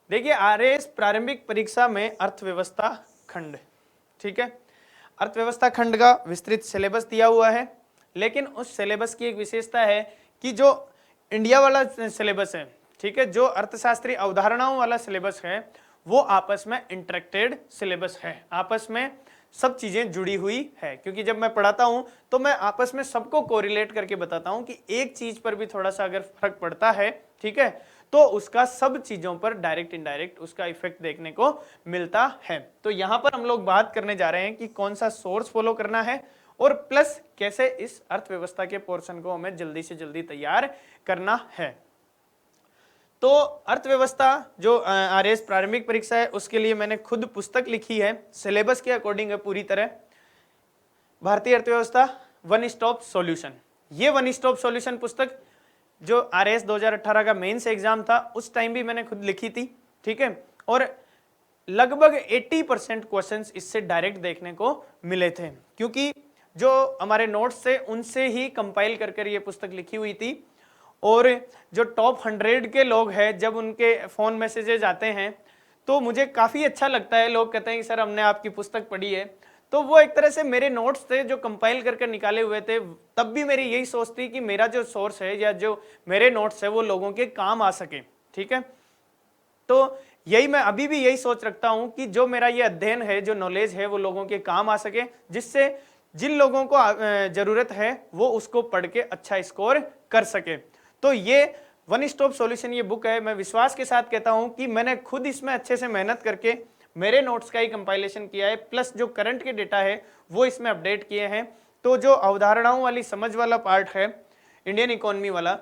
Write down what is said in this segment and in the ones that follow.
देखिए आरएएस प्रारंभिक परीक्षा में अर्थव्यवस्था खंड, ठीक है, अर्थव्यवस्था खंड का विस्तृत सिलेबस दिया हुआ है, लेकिन उस सिलेबस की एक विशेषता है कि जो इंडिया वाला सिलेबस है, ठीक है, जो अर्थशास्त्री अवधारणाओं वाला सिलेबस है वो आपस में इंटरेक्टेड सिलेबस है, आपस में सब चीजें जुड़ी हुई है। क्योंकि जब मैं पढ़ाता हूं तो मैं आपस में सबको कोरिलेट करके बताता हूं कि एक चीज पर भी थोड़ा सा अगर फर्क पड़ता है, ठीक है, तो उसका सब चीजों पर डायरेक्ट इनडायरेक्ट उसका इफेक्ट देखने को मिलता है। तो यहां पर हम लोग बात करने जा रहे हैं कि कौन सा सोर्स फॉलो करना है और प्लस कैसे इस अर्थव्यवस्था के पोर्शन को हमें जल्दी से जल्दी तैयार करना है। तो अर्थव्यवस्था जो आरएएस प्रारंभिक परीक्षा है उसके लिए मैंने खुद पुस्तक लिखी है, सिलेबस के अकॉर्डिंग है पूरी तरह, भारतीय अर्थव्यवस्था वन स्टॉप सॉल्यूशन। ये वन स्टॉप सॉल्यूशन पुस्तक जो आरएएस 2018 का मेंस एग्जाम था उस टाइम भी मैंने खुद लिखी थी, ठीक है, और लगभग 80% क्वेश्चंस इससे डायरेक्ट देखने को मिले थे, क्योंकि जो हमारे नोट्स थे उनसे ही कंपाइल कर ये पुस्तक लिखी हुई थी। और जो टॉप 100 के लोग हैं जब उनके फोन मैसेजेज आते हैं तो मुझे काफी अच्छा लगता है, लोग कहते हैं कि सर हमने आपकी पुस्तक पढ़ी है, तो वो एक तरह से मेरे नोट्स थे जो कंपाइल करके निकाले हुए थे, तब भी मेरी यही सोच थी कि मेरा जो सोर्स है या जो मेरे नोट्स है वो लोगों के काम आ सके, ठीक है। तो यही मैं अभी भी यही सोच रखता हूं कि जो मेरा ये अध्ययन है, जो नॉलेज है वो लोगों के काम आ सके, जिससे जिन लोगों को जरूरत है वो उसको पढ़ के अच्छा स्कोर कर सके। तो ये वन स्टॉप सॉल्यूशन ये बुक है, मैं विश्वास के साथ कहता हूं कि मैंने खुद इसमें अच्छे से मेहनत करके मेरे नोट्स का ही कंपाइलेशन किया है, प्लस जो करंट के डेटा है वो इसमें अपडेट किए हैं। तो जो अवधारणाओं वाली समझ वाला पार्ट है इंडियन इकोनॉमी वाला,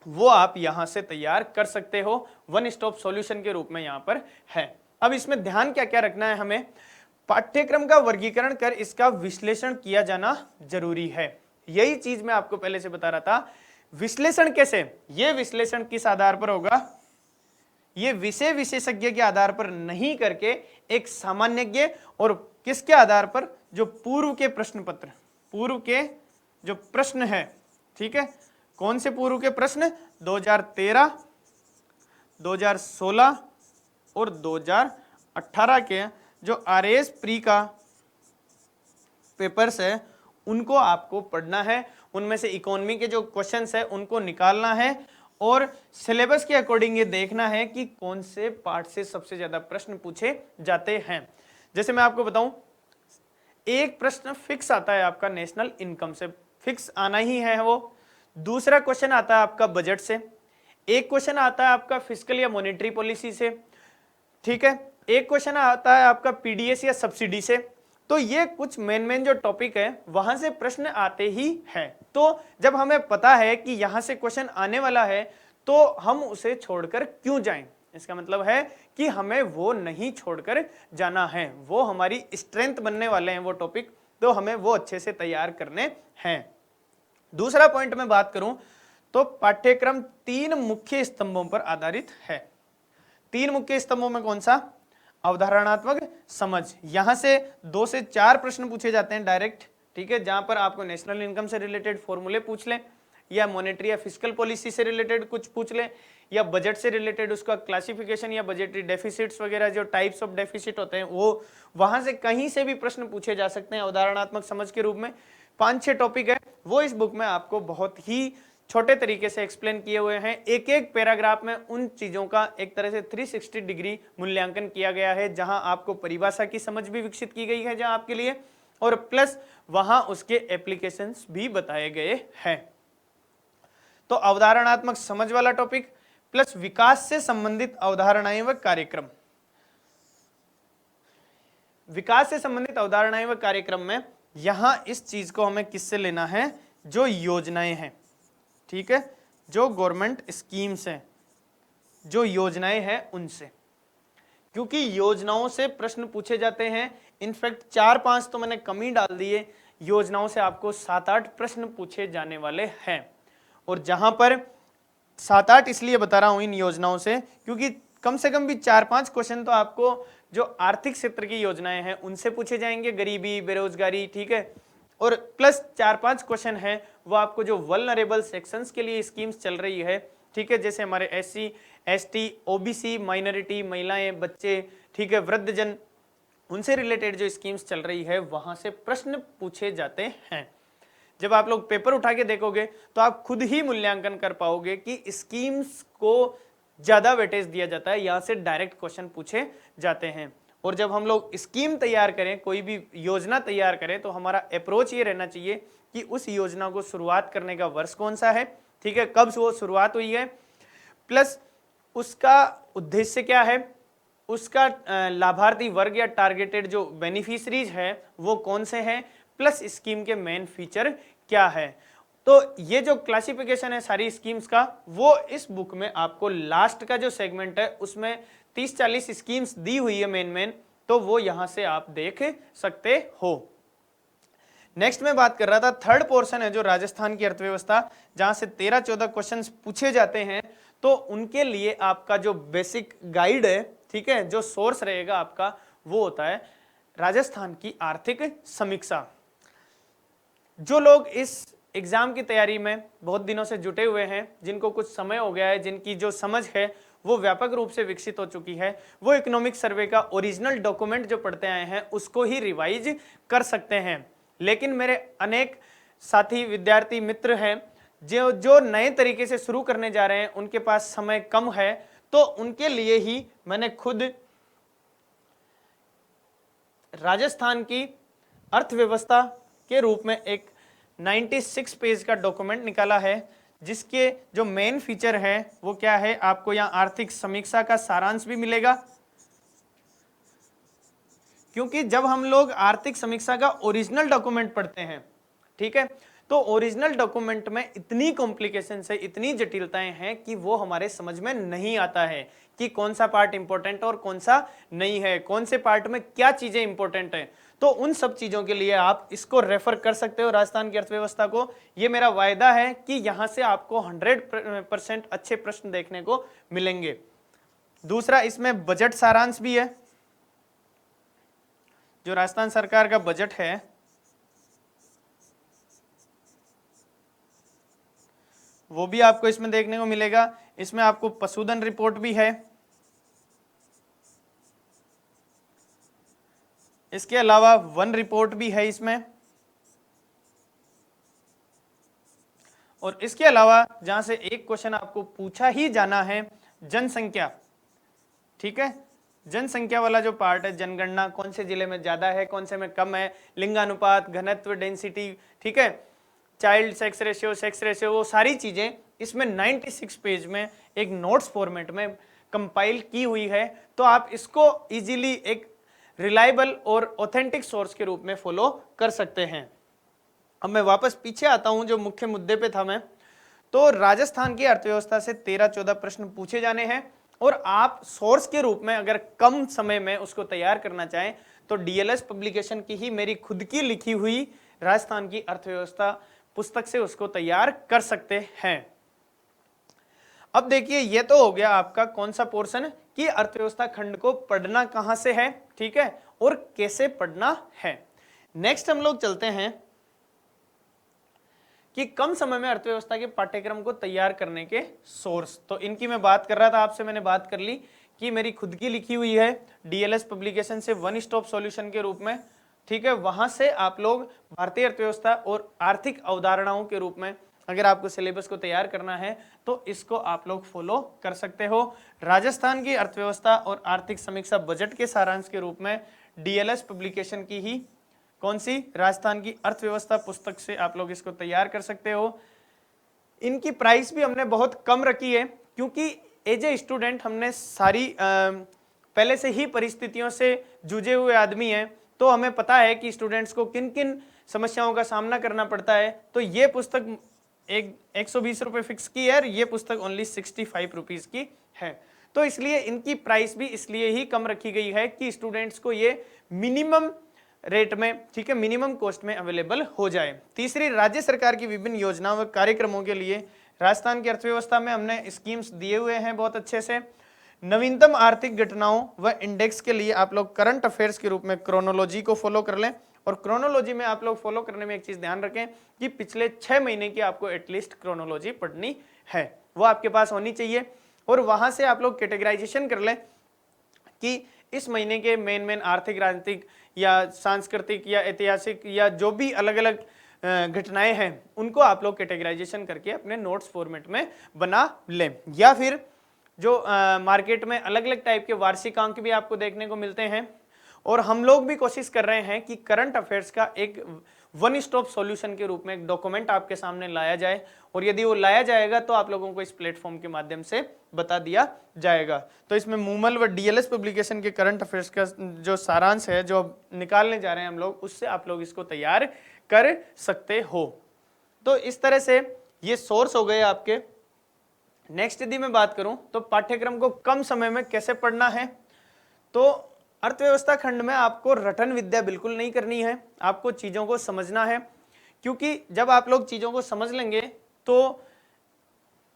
वो आप यहां से तैयार कर सकते हो, वन स्टॉप सॉल्यूशन के रूप में यहां पर है। अब इसमें ध्यान क्या क्या रखना है, हमें पाठ्यक्रम का वर्गीकरण कर इसका विश्लेषण किया जाना जरूरी है। यही चीज मैं आपको पहले से बता रहा था। विश्लेषण कैसे, ये विश्लेषण किस आधार पर होगा, ये विषय विशेषज्ञ के आधार पर नहीं करके एक सामान्यज्ञ और किसके आधार पर, जो पूर्व के प्रश्न पत्र, पूर्व के जो प्रश्न है, ठीक है, कौन से पूर्व के प्रश्न, 2013, 2016 और 2018 के जो आरएएस प्री का पेपर्स है उनको आपको पढ़ना है, उनमें से इकोनॉमी के जो क्वेश्चंस है उनको निकालना है और सिलेबस के अकॉर्डिंग ये देखना है कि कौन से पार्ट से सबसे ज्यादा प्रश्न पूछे जाते हैं। जैसे मैं आपको बताऊं, एक प्रश्न फिक्स आता है आपका नेशनल इनकम से, फिक्स आना ही है वो। दूसरा क्वेश्चन आता है आपका बजट से, एक क्वेश्चन आता है आपका फिस्कल या मॉनेटरी पॉलिसी से, ठीक है, एक क्वेश्चन आता है आपका पीडीएस या सब्सिडी से। तो ये कुछ मेन जो टॉपिक है वहां से प्रश्न आते ही हैं। तो जब हमें पता है कि यहां से क्वेश्चन आने वाला है तो हम उसे छोड़कर क्यों जाएं, इसका मतलब है कि हमें वो नहीं छोड़कर जाना है, वो हमारी स्ट्रेंथ बनने वाले हैं वो टॉपिक, तो हमें वो अच्छे से तैयार करने हैं। दूसरा पॉइंट में बात करूं तो पाठ्यक्रम 3 मुख्य स्तंभों पर आधारित है। 3 मुख्य स्तंभों में कौन सा, अवधारणात्मक समझ, यहां से 2 से 4 प्रश्न पूछे जाते हैं डायरेक्ट, ठीक है, जहां पर आपको नेशनल इनकम से रिलेटेड फॉर्मूले पूछ लें या मॉनेटरी या फिस्कल पॉलिसी से रिलेटेड कुछ पूछ लें या बजट से रिलेटेड उसका क्लासिफिकेशन या बजटरी डेफिसिट्स वगैरह जो टाइप्स ऑफ डेफिसिट होते हैं वो वहां से कहीं से भी प्रश्न पूछे जा सकते हैं अवधारणात्मक समझ के रूप में। 5-6 टॉपिक है वो इस बुक में आपको बहुत ही छोटे तरीके से एक्सप्लेन किए हुए हैं, एक एक पैराग्राफ में उन चीजों का एक तरह से 360 डिग्री मूल्यांकन किया गया है, जहां आपको परिभाषा की समझ भी विकसित की गई है जहां आपके लिए, और प्लस वहां उसके एप्लीकेशंस भी बताए गए हैं। तो अवधारणात्मक समझ वाला टॉपिक प्लस विकास से संबंधित अवधारणाएं व कार्यक्रम, विकास से संबंधित अवधारणाएं व कार्यक्रम में यहां इस चीज को हमें किससे लेना है, जो योजनाएं हैं, ठीक है, जो गवर्नमेंट स्कीम्स हैं, जो योजनाएं हैं उनसे, क्योंकि योजनाओं से प्रश्न पूछे जाते हैं। इनफैक्ट 4-5 तो मैंने कम ही डाल दिए, योजनाओं से आपको 7-8 प्रश्न पूछे जाने वाले हैं। और जहां पर 7-8 इसलिए बता रहा हूं इन योजनाओं से क्योंकि कम से कम भी 4-5 क्वेश्चन तो आपको जो आर्थिक क्षेत्र की योजनाएं हैं उनसे पूछे जाएंगे, गरीबी, बेरोजगारी, ठीक है, और प्लस 4-5 क्वेश्चन है वो आपको जो वल्नरेबल सेक्शंस के लिए स्कीम्स चल रही है, ठीक है, जैसे हमारे SC ST, OBC, माइनॉरिटी, महिलाएं, बच्चे, ठीक है, वृद्धजन, उनसे रिलेटेड जो स्कीम्स चल रही है वहां से प्रश्न पूछे जाते हैं। जब आप लोग पेपर उठा के देखोगे तो आप खुद ही मूल्यांकन कर पाओगे कि स्कीम्स को ज्यादा वेटेज दिया जाता है, यहां से डायरेक्ट क्वेश्चन पूछे जाते हैं। और जब हम लोग स्कीम तैयार करें, कोई भी योजना तैयार करें, तो हमारा अप्रोच ये रहना चाहिए कि उस योजना को शुरुआत करने का वर्ष कौन सा है, ठीक है, कब वो शुरुआत हुई है, प्लस उसका उद्देश्य क्या है, उसका लाभार्थी वर्ग या टारगेटेड जो बेनिफिशरीज है वो कौन से हैं, प्लस स्कीम के मेन फीचर क्या है। तो ये जो क्लासिफिकेशन है सारी स्कीम्स का, वो इस बुक में आपको लास्ट का जो सेगमेंट है उसमें 30-40 स्कीम्स दी हुई है मेन, तो वो यहां से आप देख सकते हो। नेक्स्ट में बात कर रहा था, थर्ड पोर्शन है जो राजस्थान की अर्थव्यवस्था, जहां से 13-14 क्वेश्चंस पूछे जाते हैं। तो उनके लिए आपका जो बेसिक गाइड है, ठीक है, जो सोर्स रहेगा आपका, वो होता है राजस्थान की आर्थिक समीक्षा। जो लोग इस एग्जाम की तैयारी में बहुत दिनों से जुटे हुए हैं, जिनको कुछ समय हो गया है, जिनकी जो समझ है वो व्यापक रूप से विकसित हो चुकी है, वो इकोनॉमिक सर्वे का ओरिजिनल डॉक्यूमेंट जो पढ़ते आए हैं उसको ही रिवाइज कर सकते हैं। लेकिन मेरे अनेक साथी विद्यार्थी मित्र हैं जो नए तरीके से शुरू करने जा रहे हैं, उनके पास समय कम है, तो उनके लिए ही मैंने खुद राजस्थान की अर्थव्यवस्था के रूप में एक 96 पेज का डॉक्यूमेंट निकाला है, जिसके जो मेन फीचर है वो क्या है, आपको यहाँ आर्थिक समीक्षा का सारांश भी मिलेगा, क्योंकि जब हम लोग आर्थिक समीक्षा का ओरिजिनल डॉक्यूमेंट पढ़ते हैं, ठीक है, तो ओरिजिनल डॉक्यूमेंट में इतनी कॉम्प्लिकेशन है, इतनी जटिलताएं हैं कि वो हमारे समझ में नहीं आता है कि कौन सा पार्ट इंपॉर्टेंट और कौन सा नहीं है, कौन से पार्ट में क्या चीजें इंपॉर्टेंट है। तो उन सब चीजों के लिए आप इसको रेफर कर सकते हो, राजस्थान की अर्थव्यवस्था को। ये मेरा वायदा है कि यहां से आपको 100% अच्छे प्रश्न देखने को मिलेंगे। दूसरा, इसमें बजट सारांश भी है, जो राजस्थान सरकार का बजट है वो भी आपको इसमें देखने को मिलेगा। इसमें आपको पशुधन रिपोर्ट भी है, इसके अलावा वन रिपोर्ट भी है इसमें, और इसके अलावा जहां से एक क्वेश्चन आपको पूछा ही जाना है, जनसंख्या, ठीक है, जनसंख्या वाला जो पार्ट है, जनगणना, कौन से जिले में ज्यादा है, कौन से में कम है, लिंगानुपात, घनत्व, डेंसिटी, ठीक है, चाइल्ड सेक्स रेशियो, वो सारी चीजें इसमें 96 पेज में एक नोट्स फॉर्मेट में कंपाइल की हुई है। तो आप इसको इजीली एक रिलायबल और ऑथेंटिक सोर्स के रूप में फॉलो कर सकते हैं। अब मैं वापस पीछे आता हूं, जो मुख्य मुद्दे पे था मैं, तो राजस्थान की अर्थव्यवस्था से 13-14 प्रश्न पूछे जाने हैं, और आप सोर्स के रूप में अगर कम समय में उसको तैयार करना चाहें तो डीएलएस पब्लिकेशन की ही मेरी खुद की लिखी हुई राजस्थान की अर्थव्यवस्था पुस्तक से उसको तैयार कर सकते हैं। अब देखिए, ये तो हो गया आपका कौन सा पोर्शन कि अर्थव्यवस्था खंड को पढ़ना कहां से है, ठीक है, और कैसे पढ़ना है। नेक्स्ट हम लोग चलते हैं कि कम समय में अर्थव्यवस्था के पाठ्यक्रम को तैयार करने के सोर्स। तो इनकी मैं बात कर रहा था, आपसे मैंने बात कर ली कि मेरी खुद की लिखी हुई है डीएलएस पब्लिकेशन से वन स्टॉप सॉल्यूशन के रूप में, ठीक है, वहां से आप लोग भारतीय अर्थव्यवस्था और आर्थिक अवधारणाओं के रूप में अगर आपको सिलेबस को तैयार करना है तो इसको आप लोग फॉलो कर सकते हो। राजस्थान की अर्थव्यवस्था और आर्थिक समीक्षा बजट के सारांश के रूप में डीएलएस पब्लिकेशन की ही कौन सी, राजस्थान की अर्थव्यवस्था पुस्तक से आप लोग इसको तैयार कर सकते हो। इनकी प्राइस भी हमने बहुत कम रखी है, क्योंकि एज ए स्टूडेंट हमने सारी पहले से ही परिस्थितियों से जूझे हुए आदमी हैं, तो हमें पता है कि स्टूडेंट्स को किन किन समस्याओं का सामना करना पड़ता है। तो ये पुस्तक 120 रुपये फिक्स की है, ये पुस्तक ओनली 65 रुपीज की है। तो इसलिए इनकी प्राइस भी इसलिए ही कम रखी गई है कि स्टूडेंट्स को ये मिनिमम रेट में, ठीक है, मिनिमम कॉस्ट में अवेलेबल हो जाए। तीसरी, राज्य सरकार की विभिन्न योजनाओं व कार्यक्रमों के लिए राजस्थान की अर्थव्यवस्था में हमने स्कीम्स दिए हुए हैं बहुत अच्छे से। नवीनतम आर्थिक घटनाओं व इंडेक्स के लिए आप लोग करंट अफेयर्स के रूप में क्रोनोलॉजी को फॉलो कर लें, और क्रोनोलॉजी में आप लोग फॉलो करने में एक चीज ध्यान रखें कि पिछले 6 महीने की आपको एटलीस्ट क्रोनोलॉजी पढ़नी है, वो आपके पास होनी चाहिए। और वहां से आप लोग कैटेगराइजेशन कर लें कि इस महीने के मेन आर्थिक, राजनीतिक या सांस्कृतिक या ऐतिहासिक या जो भी अलग अलग घटनाएं हैं उनको आप लोग कैटेगराइजेशन करके अपने नोट्स फॉर्मेट में बना लें। या फिर जो मार्केट में अलग अलग टाइप के वार्षिक अंक भी आपको देखने को मिलते हैं, और हम लोग भी कोशिश कर रहे हैं कि करंट अफेयर्स का एक वन स्टॉप सॉल्यूशन के रूप में एक डॉक्यूमेंट आपके सामने लाया जाए, और यदि वो लाया जाएगा तो आप लोगों को इस प्लेटफॉर्म के माध्यम से बता दिया जाएगा। तो इसमें मूमल व डीएलएस पब्लिकेशन के करंट अफेयर्स का जो सारांश है जो निकालने जा रहे हैं हम लोग, उससे आप लोग इसको तैयार कर सकते हो। तो इस तरह से ये सोर्स हो गए आपके। नेक्स्ट यदि मैं बात करूं तो पाठ्यक्रम को कम समय में कैसे पढ़ना है, तो अर्थव्यवस्था खंड में आपको रटन विद्या बिल्कुल नहीं करनी है, आपको चीजों को समझना है। क्योंकि जब आप लोग चीजों को समझ लेंगे तो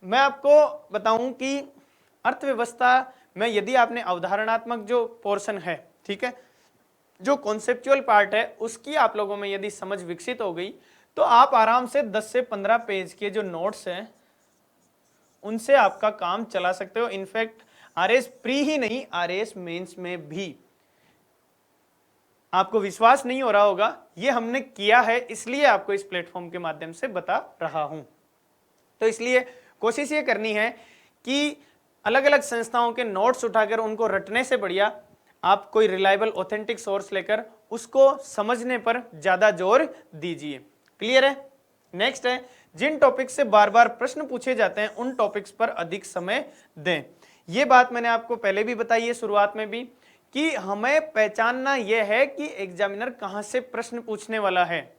मैं आपको बताऊं कि अर्थव्यवस्था में यदि आपने अवधारणात्मक जो पोर्शन है, ठीक है, जो कॉन्सेप्चुअल पार्ट है, उसकी आप लोगों में यदि समझ विकसित हो गई तो आप आराम से 10 से 15 पेज के जो नोट्स हैं उनसे आपका काम चला सकते हो। इनफैक्ट आरएस प्री ही नहीं, आरएस मेंस में भी। आपको विश्वास नहीं हो रहा होगा, ये हमने किया है, इसलिए आपको इस प्लेटफॉर्म के माध्यम से बता रहा हूं। तो इसलिए कोशिश ये करनी है कि अलग अलग संस्थाओं के नोट्स उठाकर उनको रटने से बढ़िया आप कोई रिलायबल ऑथेंटिक सोर्स लेकर उसको समझने पर ज्यादा जोर दीजिए। क्लियर है? नेक्स्ट है, जिन टॉपिक से बार बार प्रश्न पूछे जाते हैं उन टॉपिक्स पर अधिक समय दें। ये बात मैंने आपको पहले भी बताई है शुरुआत में भी, कि हमें पहचानना यह है कि एग्जामिनर कहां से प्रश्न पूछने वाला है।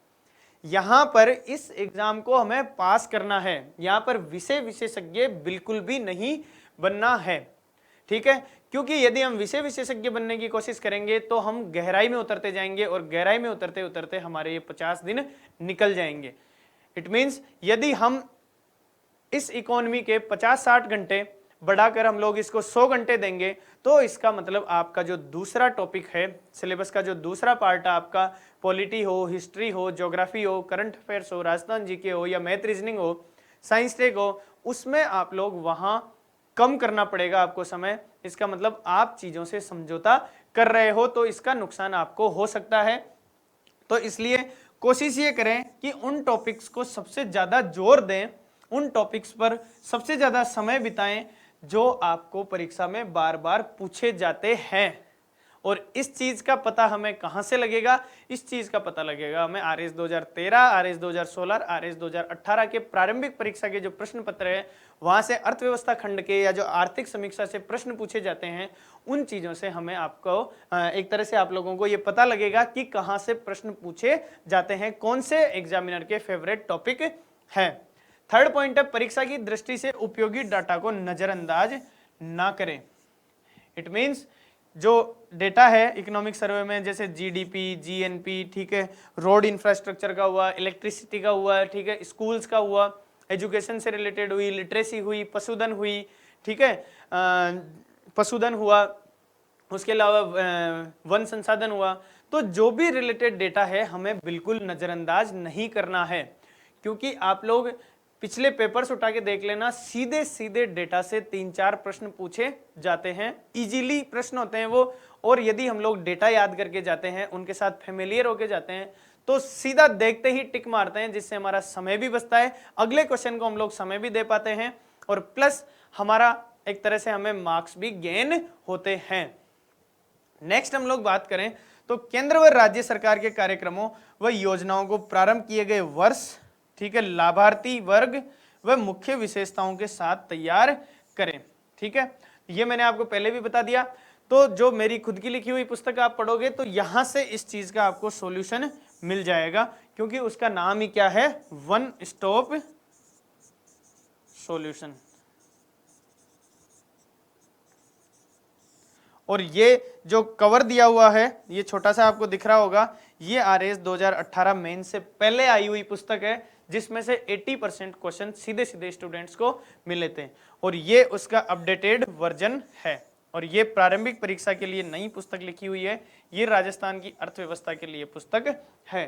यहां पर इस एग्जाम को हमें पास करना है, यहां पर विषय विशेषज्ञ बिल्कुल भी नहीं बनना है, ठीक है। क्योंकि यदि हम विषय विशेषज्ञ बनने की कोशिश करेंगे तो हम गहराई में उतरते जाएंगे, और गहराई में उतरते उतरते हमारे ये 50 दिन निकल जाएंगे। इट मीन्स यदि हम इस इकोनॉमी के 50-60 घंटे बढ़ाकर हम लोग इसको 100 घंटे देंगे तो इसका मतलब आपका जो दूसरा टॉपिक है सिलेबस का, जो दूसरा पार्ट है आपका, पॉलिटी हो, हिस्ट्री हो, ज्योग्राफी हो, करंट अफेयर्स हो, राजस्थान जीके हो या मैथ रीजनिंग हो, साइंस टेक हो, उसमें आप लोग वहां कम करना पड़ेगा आपको समय। इसका मतलब आप चीजों से समझौता कर रहे हो, तो इसका नुकसान आपको हो सकता है। तो इसलिए कोशिश ये करें कि उन टॉपिक्स को सबसे ज्यादा जोर दें, उन टॉपिक्स पर सबसे ज्यादा समय बिताएं जो आपको परीक्षा में बार बार पूछे जाते हैं। और इस चीज का पता हमें कहां से लगेगा? इस चीज का पता लगेगा हमें आरएस 2013, आरएस 2016, आरएस 2018 के प्रारंभिक परीक्षा के जो प्रश्न पत्र है वहां से अर्थव्यवस्था खंड के या जो आर्थिक समीक्षा से प्रश्न पूछे जाते हैं, उन चीजों से हमें आपको एक तरह से आप लोगों को ये पता लगेगा कि कहां से प्रश्न पूछे जाते हैं, कौन से एग्जामिनर के फेवरेट टॉपिक है। थर्ड पॉइंट है, परीक्षा की दृष्टि से उपयोगी डाटा को नजरअंदाज ना करें। इट मीन्स जो डेटा है इकोनॉमिक सर्वे में, जैसे जीडीपी, जीएनपी, ठीक है, रोड इंफ्रास्ट्रक्चर का हुआ, इलेक्ट्रिसिटी का हुआ, ठीक है, स्कूल्स का हुआ, एजुकेशन से रिलेटेड हुई, लिटरेसी हुई, पशुधन हुई, ठीक है, पशुधन हुआ, उसके अलावा वन संसाधन हुआ, तो जो भी रिलेटेड डेटा है हमें बिल्कुल नजरअंदाज नहीं करना है। क्योंकि आप लोग पिछले पेपर्स उठा के देख लेना, सीधे सीधे डेटा से 3-4 प्रश्न पूछे जाते हैं, इजीली प्रश्न होते हैं वो। और यदि हम लोग डेटा याद करके जाते हैं, उनके साथ फेमिलियर होके जाते हैं, तो सीधा देखते ही टिक मारते हैं, जिससे हमारा समय भी बचता है, अगले क्वेश्चन को हम लोग समय भी दे पाते हैं, और प्लस हमारा एक तरह से हमें मार्क्स भी गेन होते हैं। नेक्स्ट हम लोग बात करें तो केंद्र व राज्य सरकार के कार्यक्रमों व योजनाओं को प्रारंभ किए गए वर्ष, ठीक है, लाभार्थी वर्ग व मुख्य विशेषताओं के साथ तैयार करें। ठीक है, ये मैंने आपको पहले भी बता दिया। तो जो मेरी खुद की लिखी हुई पुस्तक आप पढ़ोगे तो यहां से इस चीज का आपको सॉल्यूशन मिल जाएगा, क्योंकि उसका नाम ही क्या है, वन स्टॉप सॉल्यूशन। और ये जो कवर दिया हुआ है, ये छोटा सा आपको दिख रहा होगा, ये आरएस 2018 मेन से पहले आई हुई पुस्तक है, जिसमें से 80% क्वेश्चन सीधे सीधे स्टूडेंट्स को मिले थे, और ये उसका अपडेटेड वर्जन है। और ये प्रारंभिक परीक्षा के लिए नई पुस्तक लिखी हुई है, ये राजस्थान की अर्थव्यवस्था के लिए पुस्तक है।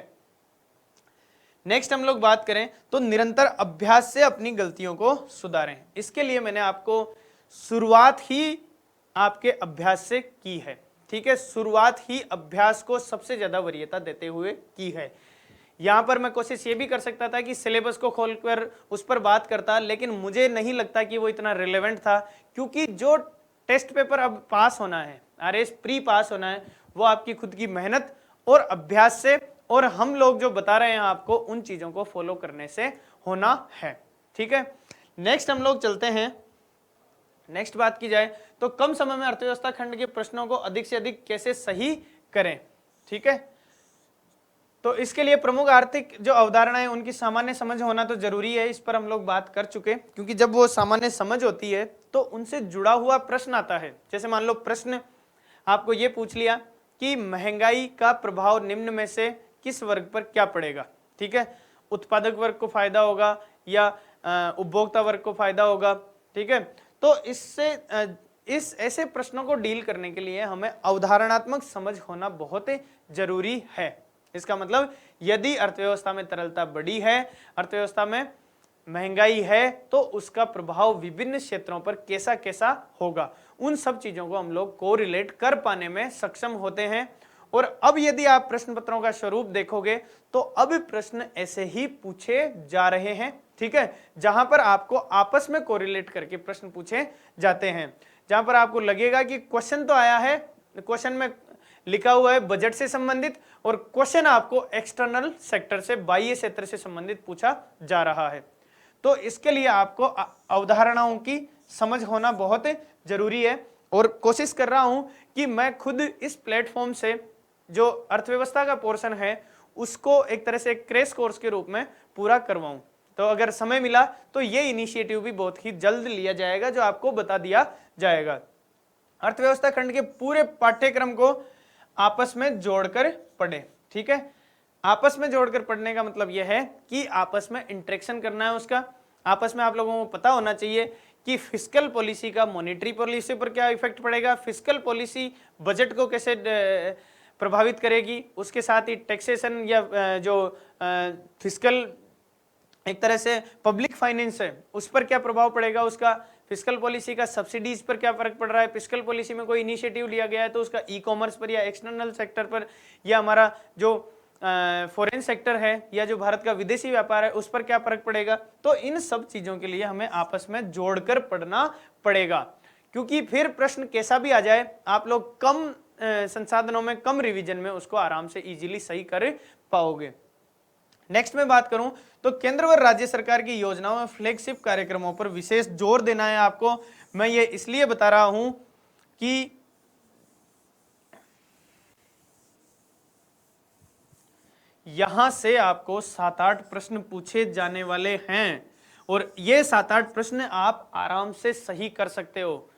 नेक्स्ट हम लोग बात करें तो निरंतर अभ्यास से अपनी गलतियों को सुधारें। इसके लिए मैंने आपको शुरुआत ही आपके अभ्यास से की है। ठीक है, शुरुआत ही अभ्यास को सबसे ज्यादा वरीयता देते हुए की है। यहां पर मैं कोशिश ये भी कर सकता था कि सिलेबस को खोलकर उस पर बात करता, लेकिन मुझे नहीं लगता कि वो इतना रिलेवेंट था, क्योंकि जो टेस्ट पेपर अब पास होना है, आरएस प्री पास होना है, वो आपकी खुद की मेहनत और अभ्यास से, और हम लोग जो बता रहे हैं आपको उन चीजों को फॉलो करने से होना है। ठीक है, नेक्स्ट हम लोग चलते हैं। नेक्स्ट बात की जाए तो कम समय में अर्थव्यवस्था खंड के प्रश्नों को अधिक से अधिक कैसे सही करें। ठीक है, तो इसके लिए प्रमुख आर्थिक जो अवधारणाएं हैं उनकी सामान्य समझ होना तो जरूरी है, इस पर हम लोग बात कर चुके, क्योंकि जब वो सामान्य समझ होती है तो उनसे जुड़ा हुआ प्रश्न आता है। जैसे मान लो प्रश्न आपको ये पूछ लिया कि महंगाई का प्रभाव निम्न में से किस वर्ग पर क्या पड़ेगा। ठीक है, उत्पादक वर्ग को फायदा होगा या उपभोक्ता वर्ग को फायदा होगा। ठीक है, तो इससे इस ऐसे प्रश्नों को डील करने के लिए हमें अवधारणात्मक समझ होना बहुत जरूरी है। इसका मतलब यदि अर्थव्यवस्था में तरलता बढ़ी है, अर्थव्यवस्था में महंगाई है, तो उसका प्रभाव विभिन्न क्षेत्रों पर कैसा कैसा होगा, उन सब चीजों को हम लोग कोरिलेट कर पाने में सक्षम होते हैं। और अब यदि आप प्रश्न पत्रों का स्वरूप देखोगे तो अब प्रश्न ऐसे ही पूछे जा रहे हैं। ठीक है, जहां पर आपको आपस में कोरिलेट करके प्रश्न पूछे जाते हैं, जहां पर आपको लगेगा कि क्वेश्चन तो आया है, क्वेश्चन में लिखा हुआ है बजट से संबंधित, और क्वेश्चन आपको एक्सटर्नल सेक्टर से, बाह्य क्षेत्र से संबंधित पूछा जा रहा है। तो इसके लिए आपको अवधारणाओं की समझ होना बहुत जरूरी है, और कोशिश कर रहा हूं कि मैं खुद इस प्लेटफॉर्म से जो अर्थव्यवस्था का पोर्शन है उसको एक तरह से क्रैश कोर्स के रूप में पूरा करवाऊं। तो अगर समय मिला तो ये इनिशिएटिव भी बहुत ही जल्द लिया जाएगा, जो आपको बता दिया जाएगा। अर्थव्यवस्था खंड के पूरे पाठ्यक्रम को आपस में जोड़कर पढ़े। ठीक है, आपस में जोड़कर पढ़ने का मतलब यह है कि आपस में इंटरेक्शन करना है उसका। आपस में आप लोगों को पता होना चाहिए कि फिस्कल पॉलिसी का मॉनेटरी पॉलिसी पर क्या इफेक्ट पड़ेगा, फिस्कल पॉलिसी बजट को कैसे प्रभावित करेगी, उसके साथ ही टैक्सेशन या जो फिस्कल एक तरह से पब्लिक फाइनेंस है उस पर क्या प्रभाव पड़ेगा, उसका फिस्कल पॉलिसी का सब्सिडीज पर क्या फर्क पड़ रहा है, फिस्कल पॉलिसी में कोई इनिशिएटिव लिया गया है तो उसका ई कॉमर्स पर या एक्सटर्नल सेक्टर पर, या हमारा जो फॉरेन सेक्टर है या जो भारत का विदेशी व्यापार है उस पर क्या फर्क पड़ेगा। तो इन सब चीजों के लिए हमें आपस में जोड़कर पढ़ना पड़ेगा, क्योंकि फिर प्रश्न कैसा भी आ जाए आप लोग कम संसाधनों में, कम रिवीजन में उसको आराम से इजीली सही कर पाओगे। नेक्स्ट में बात करूं तो केंद्र व राज्य सरकार की योजनाओं में फ्लैगशिप कार्यक्रमों पर विशेष जोर देना है आपको। मैं ये इसलिए बता रहा हूं कि यहां से आपको 7-8 प्रश्न पूछे जाने वाले हैं, और ये 7-8 प्रश्न आप आराम से सही कर सकते हो।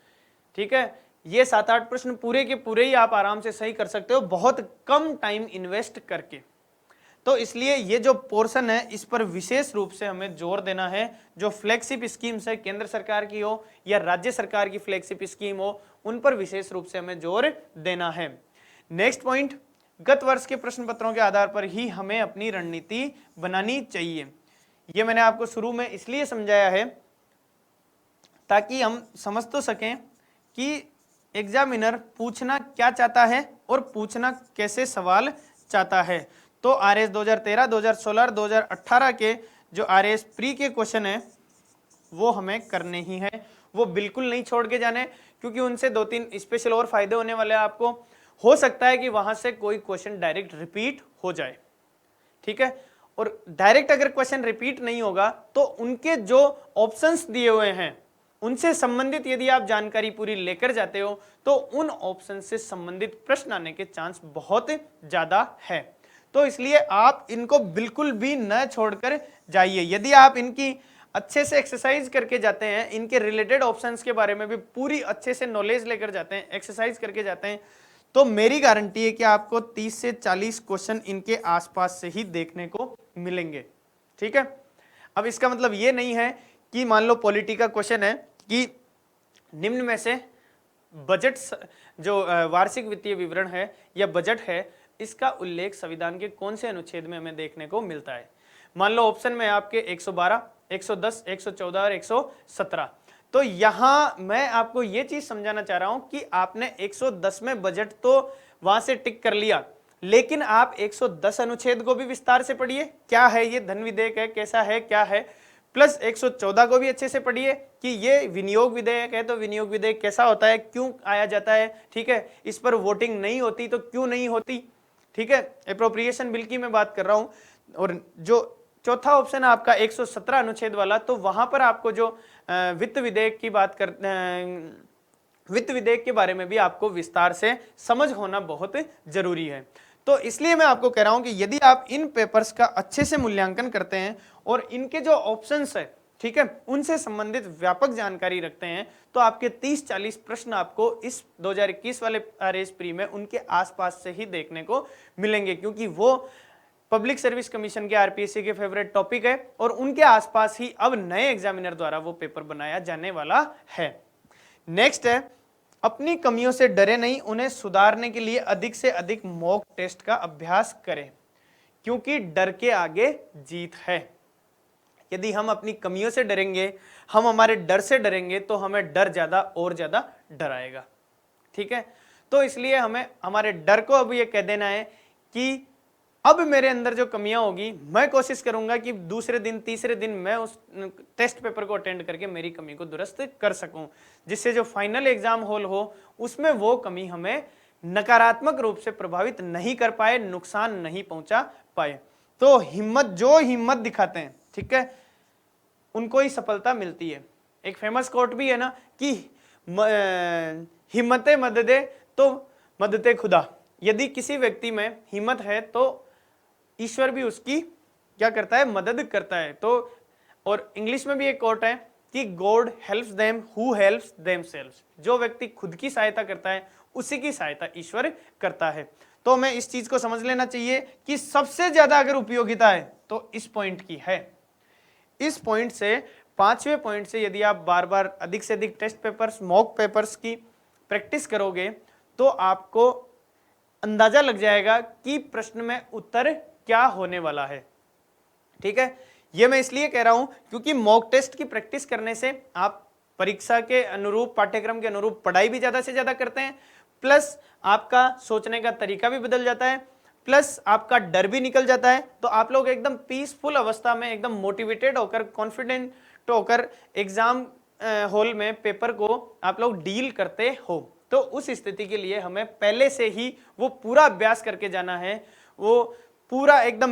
ठीक है, ये 7-8 प्रश्न पूरे के पूरे ही आप आराम से सही कर सकते हो, बहुत कम टाइम इन्वेस्ट करके। तो इसलिए ये जो पोर्शन है इस पर विशेष रूप से हमें जोर देना है। जो फ्लैगशिप स्कीम्स है, केंद्र सरकार की हो या राज्य सरकार की फ्लैगशिप स्कीम हो, उन पर विशेष रूप से हमें जोर देना है। नेक्स्ट पॉइंट, गत वर्ष के प्रश्न पत्रों के आधार पर ही हमें अपनी रणनीति बनानी चाहिए। ये मैंने आपको शुरू में इसलिए समझाया है ताकि हम समझ तो सकें कि एग्जामिनर पूछना क्या चाहता है और पूछना कैसे सवाल चाहता है। तो आरएस 2013, 2016 और 2018 के जो आरएस प्री के क्वेश्चन है वो हमें करने ही है, वो बिल्कुल नहीं छोड़ के जाने, क्योंकि उनसे 2-3 स्पेशल और फायदे होने वाले हैं आपको। हो सकता है कि वहां से कोई क्वेश्चन डायरेक्ट रिपीट हो जाए। ठीक है, और डायरेक्ट अगर क्वेश्चन रिपीट नहीं होगा तो उनके जो ऑप्शंस दिए हुए हैं उनसे संबंधित यदि आप जानकारी पूरी लेकर जाते हो तो उन ऑप्शन से संबंधित प्रश्न आने के चांस बहुत ज्यादा है। तो इसलिए आप इनको बिल्कुल भी न छोड़कर जाइए। यदि आप इनकी अच्छे से एक्सरसाइज करके जाते हैं, इनके रिलेटेड ऑप्शंस के बारे में भी पूरी अच्छे से नॉलेज लेकर जाते हैं, एक्सरसाइज करके जाते हैं, तो मेरी गारंटी है कि आपको 30 से 40 क्वेश्चन इनके आसपास से ही देखने को मिलेंगे। ठीक है, अब इसका मतलब ये नहीं है कि मान लो पॉलिटी का क्वेश्चन है कि निम्न में से बजट जो वार्षिक वित्तीय विवरण है या बजट है, इसका उल्लेख संविधान के कौन से अनुच्छेद में हमें देखने को मिलता है। मान लो ऑप्शन में आपके 112, 110, 114 और 117, तो यहां मैं आपको यह चीज समझाना चाह रहा हूं कि आपने 110 में बजट तो वहां से टिक कर लिया, लेकिन आप 110 अनुच्छेद को भी विस्तार से पढ़िए, क्या है ये धन विधेयक है, कैसा है, क्या है, प्लस 114 को भी अच्छे से पढ़िए कि ये विनियोग विधेयक है, तो विनियोग विधेयक कैसा होता है, क्यों आया जाता है, ठीक है, इस पर वोटिंग नहीं होती तो क्यों नहीं होती, ठीक है, एप्रोप्रिएशन बिल की मैं बात कर रहा हूं। और जो चौथा ऑप्शन है आपका 117 अनुच्छेद वाला, तो वहां पर आपको जो वित्त विधेयक की बात कर वित्त विधेयक के बारे में भी आपको विस्तार से समझ होना बहुत जरूरी है। तो इसलिए मैं आपको कह रहा हूं कि यदि आप इन पेपर्स का अच्छे से मूल्यांकन करते हैं और इनके जो ऑप्शंस है, ठीक है, उनसे संबंधित व्यापक जानकारी रखते हैं, तो आपके 30-40 प्रश्न आपको इस 2021 वाले आरएएस प्री में उनके आसपास से ही देखने को मिलेंगे, क्योंकि वो पब्लिक सर्विस कमीशन के आरपीएससी के फेवरेट टॉपिक है और उनके आसपास ही अब नए एग्जामिनर द्वारा वो पेपर बनाया जाने वाला है। नेक्स्ट है, अपनी कमियों से डरे नहीं, उन्हें सुधारने के लिए अधिक से अधिक मॉक टेस्ट का अभ्यास करें, क्योंकि डर के आगे जीत है। यदि हम अपनी कमियों से डरेंगे, हम हमारे डर से डरेंगे, तो हमें डर ज्यादा और ज्यादा डराएगा, ठीक है। तो इसलिए हमें हमारे डर को अब ये कह देना है कि अब मेरे अंदर जो कमियां होगी, मैं कोशिश करूंगा कि दूसरे दिन तीसरे दिन मैं उस टेस्ट पेपर को अटेंड करके मेरी कमी को दुरुस्त कर सकूं, जिससे जो फाइनल एग्जाम हॉल हो उसमें वो कमी हमें नकारात्मक रूप से प्रभावित नहीं कर पाए, नुकसान नहीं पहुंचा पाए। तो जो हिम्मत दिखाते हैं, ठीक है, उनको ही सफलता मिलती है। एक फेमस कोट भी है ना कि हिम्मते मददे तो मददे खुदा। यदि किसी व्यक्ति में हिम्मत है तो ईश्वर भी उसकी क्या करता है, मदद करता है। तो और इंग्लिश में भी एक कोट है कि God helps them who helps themselves. जो व्यक्ति खुद की सहायता करता है उसी की सहायता ईश्वर करता है। तो हमें इस चीज को समझ लेना चाहिए कि सबसे ज्यादा अगर उपयोगिता है तो इस पॉइंट की है। इस पॉइंट से, 5वें पॉइंट से यदि आप बार बार अधिक से अधिक टेस्ट पेपर्स, मॉक पेपर्स की प्रैक्टिस करोगे तो आपको अंदाजा लग जाएगा कि प्रश्न में उत्तर क्या होने वाला है, ठीक है। यह मैं इसलिए कह रहा हूं क्योंकि मॉक टेस्ट की प्रैक्टिस करने से आप परीक्षा के अनुरूप, पाठ्यक्रम के अनुरूप पढ़ाई भी ज्यादा से ज्यादा करते हैं, प्लस आपका सोचने का तरीका भी बदल जाता है, प्लस आपका डर भी निकल जाता है। तो आप लोग एकदम पीसफुल अवस्था में, एकदम मोटिवेटेड होकर, कॉन्फिडेंट होकर एग्जाम हॉल में पेपर को आप लोग डील करते हो। तो उस स्थिति के लिए हमें पहले से ही वो पूरा अभ्यास करके जाना है। वो पूरा एकदम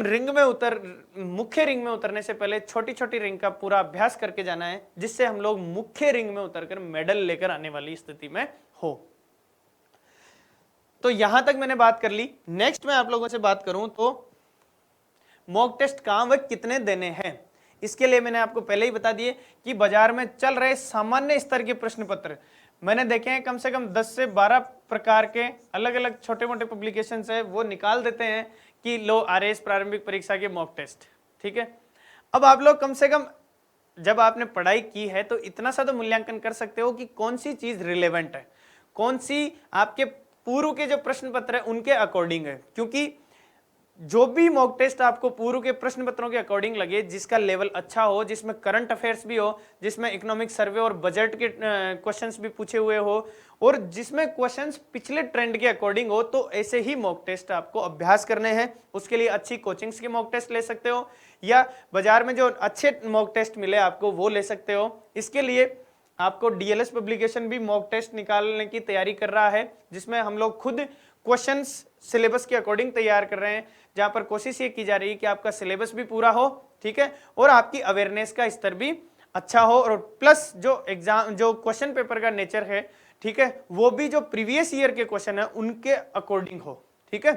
मुख्य रिंग में उतरने से पहले छोटी छोटी रिंग का पूरा अभ्यास करके जाना है, जिससे हम लोग मुख्य रिंग में उतरकर मेडल लेकर आने वाली स्थिति में हो। तो यहां तक मैंने बात कर ली। नेक्स्ट मैं आप लोगों से बात करूं तो मॉक टेस्ट कहां व कितने देने हैं, इसके लिए मैंने आपको पहले ही बता दिए कि बाजार में चल रहे सामान्य स्तर के प्रश्न पत्र मैंने देखे हैं, कम से कम 10 से 12 प्रकार के अलग अलग छोटे मोटे पब्लिकेशन है, वो निकाल देते हैं कि लो आरएएस प्रारंभिक परीक्षा के मॉक टेस्ट, ठीक है। अब आप लोग कम से कम जब आपने पढ़ाई की है तो इतना सा तो मूल्यांकन कर सकते हो कि कौन सी चीज रिलेवेंट है, कौन सी आपके पूर्व के जो प्रश्न पत्र है उनके अकॉर्डिंग है। क्योंकि जो भी मॉक टेस्ट आपको पूर्व के प्रश्न पत्रों के अकॉर्डिंग लगे, जिसका लेवल अच्छा हो, जिसमें करंट अफेयर्स भी हो, जिसमें इकोनॉमिक सर्वे और बजट के क्वेश्चंस भी पूछे हुए हो, और जिसमें क्वेश्चंस पिछले ट्रेंड के अकॉर्डिंग हो, तो ऐसे ही मॉक टेस्ट आपको अभ्यास करने हैं। उसके लिए अच्छी कोचिंग्स के मॉक टेस्ट ले सकते हो, या बाजार में जो अच्छे मॉक टेस्ट मिले आपको वो ले सकते हो। इसके लिए आपको डीएलएस पब्लिकेशन भी मॉक टेस्ट निकालने की तैयारी कर रहा है, जिसमें हम लोग खुद क्वेश्चंस सिलेबस के अकॉर्डिंग तैयार कर रहे हैं, जहां पर कोशिश ये की जा रही है कि आपका सिलेबस भी पूरा हो, ठीक है, और आपकी अवेयरनेस का स्तर भी अच्छा हो, और प्लस जो क्वेश्चन पेपर का नेचर है, ठीक है, वो भी जो प्रीवियस ईयर के क्वेश्चन है उनके अकॉर्डिंग हो, ठीक है।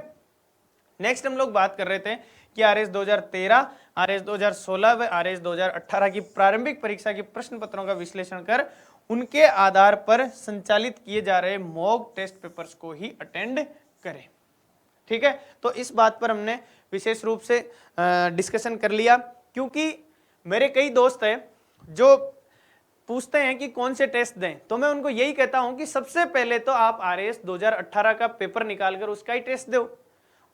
नेक्स्ट हम लोग बात कर रहे थे कि आरएएस 2013, आरएएस 2016 व आरएएस 2018 की प्रारंभिक परीक्षा के प्रश्न पत्रों का विश्लेषण कर उनके आधार पर संचालित किए जा रहे मॉक टेस्ट पेपर्स को ही अटेंड करें, ठीक है। तो इस बात पर हमने विशेष रूप से डिस्कशन कर लिया, क्योंकि मेरे कई दोस्त हैं जो पूछते हैं कि कौन से टेस्ट दें, तो मैं उनको यही कहता हूं कि सबसे पहले तो आप आरएएस 2018 का पेपर निकालकर उसका ही टेस्ट दो।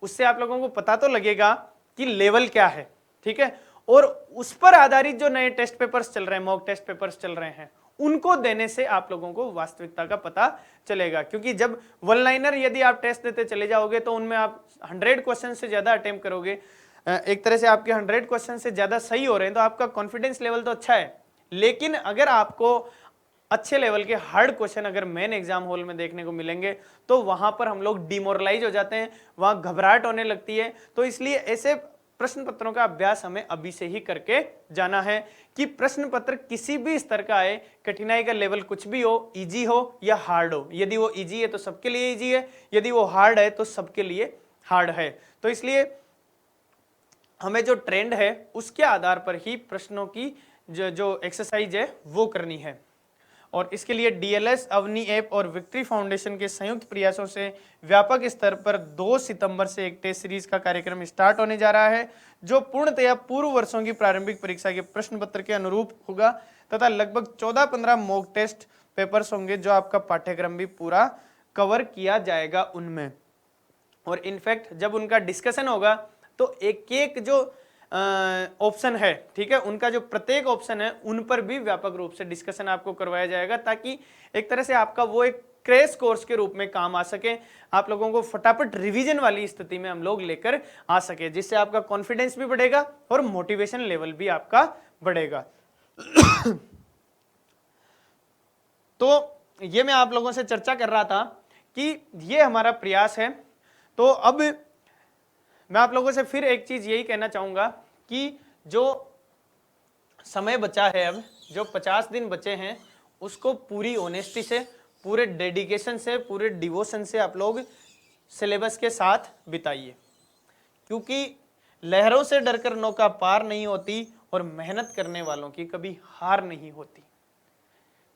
उससे आप लोगों को पता तो लगेगा कि लेवल क्या है, ठीक है, और उस पर आधारित जो नए टेस्ट पेपर्स चल रहे हैं, मॉक टेस्ट पेपर्स चल रहे हैं, उनको देने से आप लोगों को वास्तविकता का पता चलेगा। क्योंकि जब वन लाइनर यदि आप टेस्ट देते चले जाओगे तो उनमें आप 100 क्वेश्चन से ज्यादा अटेम्प्ट करोगे, एक तरह से आपके 100 क्वेश्चन से ज्यादा सही हो रहे हैं तो आपका कॉन्फिडेंस लेवल तो अच्छा है, लेकिन अगर आपको अच्छे लेवल के हार्ड क्वेश्चन अगर मेन एग्जाम हॉल में देखने को मिलेंगे तो वहां पर हम लोग डिमोरलाइज हो जाते हैं, वहां घबराहट होने लगती है। तो इसलिए ऐसे प्रश्न पत्रों का अभ्यास हमें अभी से ही करके जाना है कि प्रश्न पत्र किसी भी स्तर का आए, कठिनाई का लेवल कुछ भी हो, इजी हो या हार्ड हो, यदि वो इजी है तो सबके लिए इजी है, यदि वो हार्ड है तो सबके लिए हार्ड है। तो इसलिए हमें जो ट्रेंड है उसके आधार पर ही प्रश्नों की जो एक्सरसाइज है वो करनी है। और इसके लिए डीएलएस, अवनी ऐप और विक्ट्री फाउंडेशन के संयुक्त प्रयासों से व्यापक स्तर पर 2 सितंबर से एक टेस्ट सीरीज का कार्यक्रम स्टार्ट होने जा रहा है, जो पूर्णतया पूर्व वर्षों की प्रारंभिक परीक्षा के प्रश्न पत्र के अनुरूप होगा तथा लगभग 14-15 मॉक टेस्ट पेपर्स होंगे जो आपका पाठ्यक्रम भी पूरा कवर किया जाएगा उनमें। और इनफैक्ट जब उनका डिस्कशन होगा तो एक एक जो ऑप्शन है, ठीक है, उनका जो प्रत्येक ऑप्शन है उन पर भी व्यापक रूप से डिस्कशन आपको करवाया जाएगा, ताकि एक तरह से आपका वो एक क्रैश कोर्स के रूप में काम आ सके, आप लोगों को फटाफट रिवीजन वाली स्थिति में हम लोग लेकर आ सके, जिससे आपका कॉन्फिडेंस भी बढ़ेगा और मोटिवेशन लेवल भी आपका बढ़ेगा। तो ये मैं आप लोगों से चर्चा कर रहा था कि ये हमारा प्रयास है। तो अब मैं आप लोगों से फिर एक चीज यही कहना चाहूंगा कि जो समय बचा है, अब जो 50 दिन बचे हैं, उसको पूरी ऑनेस्टी से, पूरे डेडिकेशन से, पूरे डिवोशन से आप लोग सिलेबस के साथ बिताइए, क्योंकि लहरों से डरकर नौका पार नहीं होती और मेहनत करने वालों की कभी हार नहीं होती।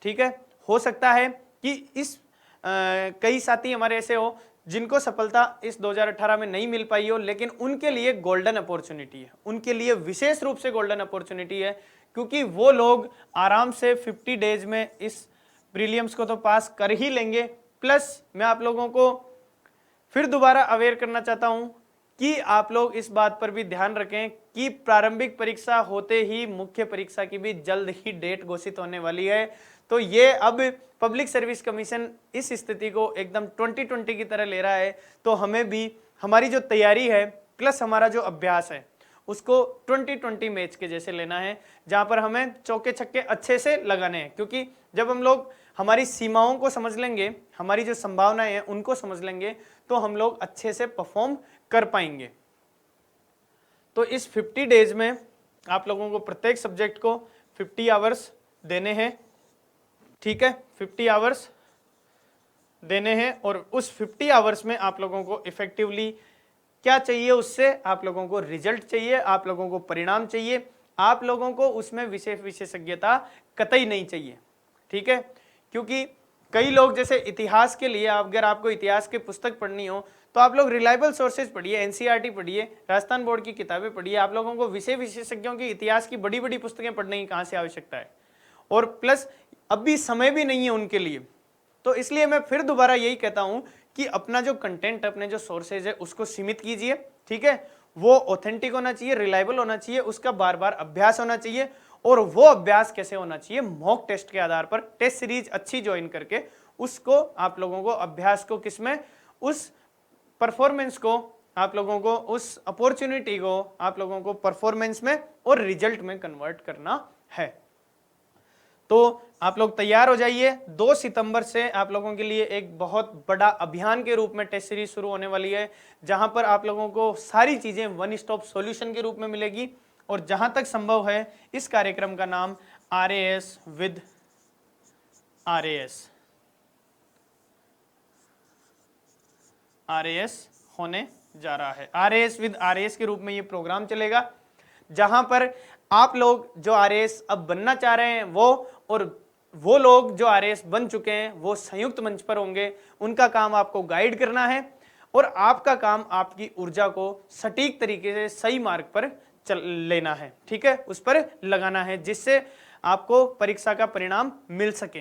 ठीक है, हो सकता है कि इस कई साथी हमारे ऐसे हो जिनको सफलता इस 2018 में नहीं मिल पाई हो, लेकिन उनके लिए गोल्डन अपॉर्चुनिटी है, उनके लिए विशेष रूप से गोल्डन अपॉर्चुनिटी है, क्योंकि वो लोग आराम से 50 डेज में इस प्रीलिम्स को तो पास कर ही लेंगे। प्लस मैं आप लोगों को फिर दोबारा अवेयर करना चाहता हूं कि आप लोग इस बात पर भी ध्यान रखें कि प्रारंभिक परीक्षा होते ही मुख्य परीक्षा की भी जल्द ही डेट घोषित होने वाली है। तो ये अब पब्लिक सर्विस कमीशन इस स्थिति को एकदम 2020 की तरह ले रहा है, तो हमें भी हमारी जो तैयारी है प्लस हमारा जो अभ्यास है उसको 2020 मैच के जैसे लेना है, जहां पर हमें चौके छक्के अच्छे से लगाने हैं। क्योंकि जब हम लोग हमारी सीमाओं को समझ लेंगे, हमारी जो संभावनाएं हैं उनको समझ लेंगे, तो हम लोग अच्छे से परफॉर्म कर पाएंगे। तो इस 50 डेज में आप लोगों को प्रत्येक सब्जेक्ट को 50 आवर्स देने हैं, ठीक है, 50 आवर्स देने हैं। और उस 50 आवर्स में आप लोगों को इफेक्टिवली क्या चाहिए, उससे आप लोगों को रिजल्ट चाहिए, आप लोगों को परिणाम चाहिए, आप लोगों को उसमें विशेष विशेषज्ञता कतई नहीं चाहिए। ठीक है, क्योंकि कई लोग जैसे इतिहास के लिए, अगर आपको इतिहास की पुस्तक पढ़नी हो तो आप लोग रिलायबल सोर्सेज पढ़िए, एनसीईआरटी पढ़िए, राजस्थान बोर्ड की किताबें पढ़िए। आप लोगों को विषय विशेषज्ञों की इतिहास की बड़ी बड़ी पुस्तकें पढ़ने की कहां से आवश्यकता है, और प्लस अभी समय भी नहीं है उनके लिए। तो इसलिए मैं फिर दोबारा यही कहता हूं कि अपना जो कंटेंट, अपने जो सोर्सेज है उसको सीमित कीजिए। ठीक है, वो ऑथेंटिक होना चाहिए, रिलायबल होना चाहिए, उसका बार बार अभ्यास होना चाहिए। और वो अभ्यास कैसे होना चाहिए, मॉक टेस्ट के आधार पर, टेस्ट सीरीज अच्छी ज्वाइन करके उसको आप लोगों को अभ्यास को किसमें, उस परफॉर्मेंस को आप लोगों को, उस अपॉर्चुनिटी को आप लोगों को परफॉर्मेंस में और रिजल्ट में कन्वर्ट करना है। तो आप लोग तैयार हो जाइए। 2 सितंबर से आप लोगों के लिए एक बहुत बड़ा अभियान के रूप में टेस्ट सीरीज शुरू होने वाली है, जहां पर आप लोगों को सारी चीजें वन स्टॉप सॉल्यूशन के रूप में मिलेगी। और जहां तक संभव है इस कार्यक्रम का नाम RAS विद RAS होने जा रहा है। RAS विद RAS के रूप में ये प्रोग्राम चलेगा, जहां पर आप लोग जो RAS अब बनना चाह रहे हैं वो लोग जो RAS बन चुके हैं वो संयुक्त मंच पर होंगे। उनका काम आपको गाइड करना है और आपका काम आपकी ऊर्जा को सटीक तरीके से सही मार्ग पर लेना है। ठीक है, उस पर लगाना है, जिससे आपको परीक्षा का परिणाम मिल सके।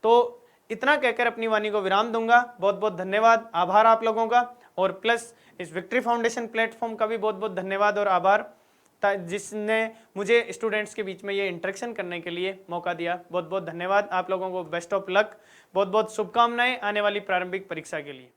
तो इतना कहकर अपनी वाणी को विराम दूंगा। बहुत बहुत धन्यवाद, आभार आप लोगों का। और प्लस इस विक्ट्री फाउंडेशन प्लेटफॉर्म का भी बहुत बहुत धन्यवाद और आभार। जिसने मुझे स्टूडेंट्स के बीच में ये इंटरेक्शन करने के लिए मौका दिया। बहुत बहुत धन्यवाद। आप लोगों को बेस्ट ऑफ लक, बहुत बहुत शुभकामनाएं आने वाली प्रारंभिक परीक्षा के लिए।